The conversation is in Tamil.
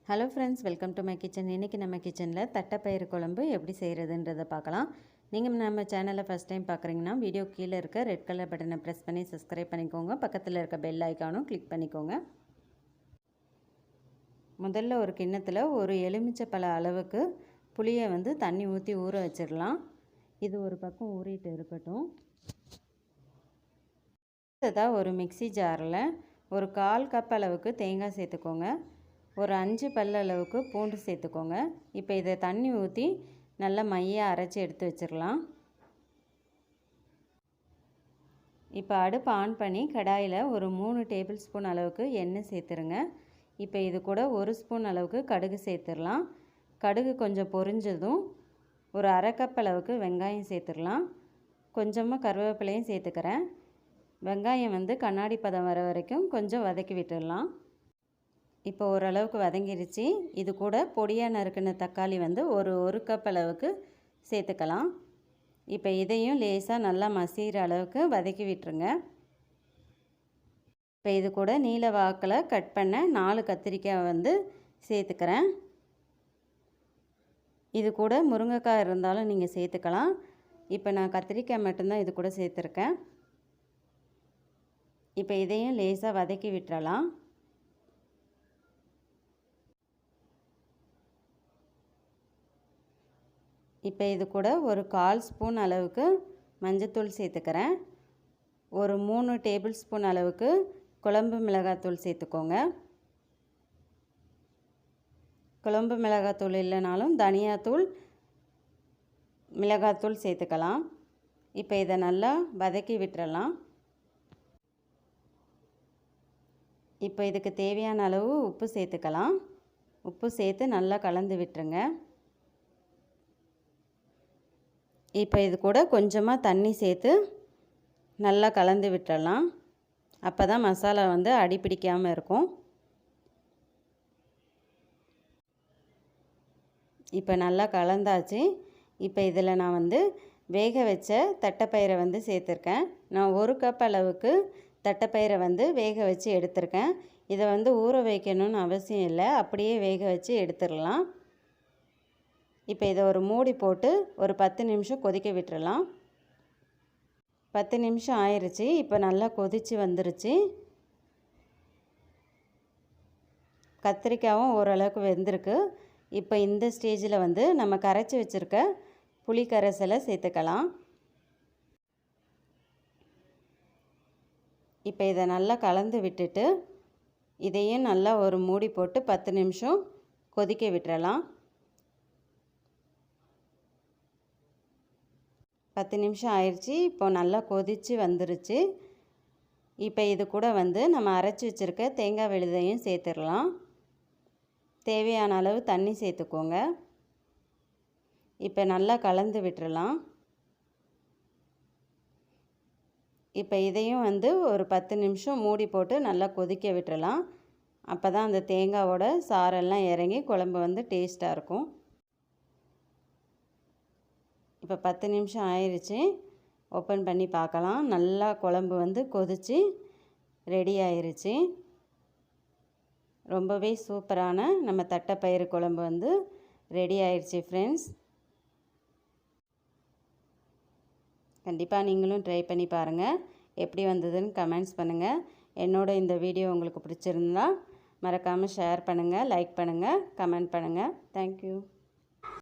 Hello friends, welcome to my kitchen. இன்றைக்கி நம்ம கிச்சனில் தட்டைப்பயிறு குழம்பு எப்படி செய்கிறதுன்றதை பார்க்கலாம். நீங்கள் நம்ம சேனலை ஃபஸ்ட் டைம் பார்க்குறீங்கன்னா வீடியோ கீழே இருக்க ரெட் கலர் பட்டனை ப்ரெஸ் பண்ணி சப்ஸ்கிரைப் பண்ணிக்கோங்க. பக்கத்தில் இருக்க பெல் ஐக்கானும் கிளிக் பண்ணிக்கோங்க. முதல்ல ஒரு கிண்ணத்தில் ஒரு எலுமிச்சைப்பழ அளவுக்கு புளியை தண்ணி ஊற்றி ஊற வச்சிடலாம். இது ஒரு பக்கம் ஊறிட்டு இருக்கட்டும். அடுத்ததாக ஒரு மிக்சி ஜாரில் ஒரு 1/4 கப் அளவுக்கு தேங்காய் சேர்த்துக்கோங்க. ஒரு 5 பல் அளவுக்கு பூண்டு சேர்த்துக்கோங்க. இப்போ இதை தண்ணி ஊற்றி நல்லா மையாக அரைச்சி எடுத்து வச்சிடலாம். இப்போ அடுப்பு ஆன் பண்ணி கடாயில் ஒரு 3 டேபிள் ஸ்பூன் அளவுக்கு எண்ணெய் சேர்த்துருங்க. இப்போ இது கூட 1 ஸ்பூன் அளவுக்கு கடுகு சேர்த்துடலாம். கடுகு கொஞ்சம் பொரிஞ்சதும் ஒரு 1/2 கப் அளவுக்கு வெங்காயம் சேர்த்துடலாம். கொஞ்சமாக கருவேப்பிலையும் சேர்த்துக்கிறேன். வெங்காயம் கண்ணாடி பதம் வர வரைக்கும் கொஞ்சம் வதக்கி விட்டுடலாம். இப்போ ஓரளவுக்கு வதங்கிருச்சு. இது கூட பொடியாக நறுக்கின தக்காளி ஒரு கப் அளவுக்கு சேர்த்துக்கலாம். இப்போ இதையும் லேசாக நல்லா மசிகிற அளவுக்கு வதக்கி விட்டுருங்க. இப்போ இது கூட நீல வாக்கில் கட் பண்ண 4 கத்திரிக்காய் சேர்த்துக்கிறேன். இது கூட முருங்கைக்காய் இருந்தாலும் நீங்கள் சேர்த்துக்கலாம். இப்போ நான் கத்திரிக்காய் மட்டும்தான் இது கூட சேர்த்துருக்கேன். இப்போ இதையும் லேசாக வதக்கி விட்டுறலாம். இப்போ இது கூட ஒரு 1/4 ஸ்பூன் அளவுக்கு மஞ்சத்தூள் சேர்த்துக்கிறேன். ஒரு 3 டேபிள் ஸ்பூன் அளவுக்கு குழம்பு மிளகாத்தூள் சேர்த்துக்கோங்க. குழம்பு மிளகாத்தூள் இல்லைனாலும் தனியாத்தூள், மிளகாத்தூள் சேர்த்துக்கலாம். இப்போ இதை நல்லா வதக்கி விட்டுறலாம். இப்போ இதுக்கு தேவையான அளவு உப்பு சேர்த்துக்கலாம். உப்பு சேர்த்து நல்லா கலந்து விட்டுருங்க. இப்போ இது கூட கொஞ்சமாக தண்ணி சேர்த்து நல்லா கலந்து விட்டுறலாம். அப்போ தான் மசாலா அடி பிடிக்காமல் இருக்கும். இப்போ நல்லா கலந்தாச்சு. இப்போ இதில் நான் வேக வச்ச தட்டைப்பயிரை சேர்த்துருக்கேன். நான் 1 கப் அளவுக்கு தட்டைப்பயிரை வேக வச்சு எடுத்திருக்கேன். இதை ஊற வைக்கணும்னு அவசியம் இல்லை, அப்படியே வேக வச்சு எடுத்துடலாம். இப்போ இதை ஒரு மூடி போட்டு ஒரு 10 நிமிஷம் கொதிக்க விட்டுறலாம். 10 நிமிஷம் ஆயிடுச்சு. இப்போ நல்லா கொதித்து வந்துருச்சு. கத்திரிக்காயும் ஓரளவுக்கு வெந்திருக்கு. இப்போ இந்த ஸ்டேஜில் நம்ம கரைச்சி வச்சுருக்க புளி கரைசலை சேர்த்துக்கலாம். இப்போ இதை நல்லா கலந்து விட்டுட்டு இதையும் நல்லா ஒரு மூடி போட்டு 10 நிமிஷம் கொதிக்க விட்டுறலாம். 10 நிமிஷம் ஆயிடுச்சு. இப்போ நல்லா கொதித்து வந்துருச்சு. இப்போ இது கூட நம்ம அரைச்சி வச்சுருக்க தேங்காய் விழுதையும் சேர்த்துடலாம். தேவையான அளவு தண்ணி சேர்த்துக்கோங்க. இப்போ நல்லா கலந்து விட்டுறலாம். இப்போ இதையும் ஒரு 10 நிமிஷம் மூடி போட்டு நல்லா கொதிக்க விட்டுறலாம். அப்போ தான் அந்த தேங்காவோட சாரெல்லாம் இறங்கி குழம்பு டேஸ்ட்டாக இருக்கும். இப்போ 10 நிமிஷம் ஆயிடுச்சு. ஓப்பன் பண்ணி பார்க்கலாம். நல்லா குழம்பு கொதித்து ரெடி ஆயிருச்சு. ரொம்பவே சூப்பரான நம்ம தட்டைப்பயிறு குழம்பு ரெடி ஆயிடுச்சு ஃப்ரெண்ட்ஸ். கண்டிப்பாக நீங்களும் ட்ரை பண்ணி பாருங்கள். எப்படி வந்ததுன்னு கமெண்ட்ஸ் பண்ணுங்கள். என்னோட இந்த வீடியோ உங்களுக்கு பிடிச்சிருந்தா மறக்காமல் ஷேர் பண்ணுங்கள், லைக் பண்ணுங்கள், கமெண்ட் பண்ணுங்கள். தேங்க்யூ.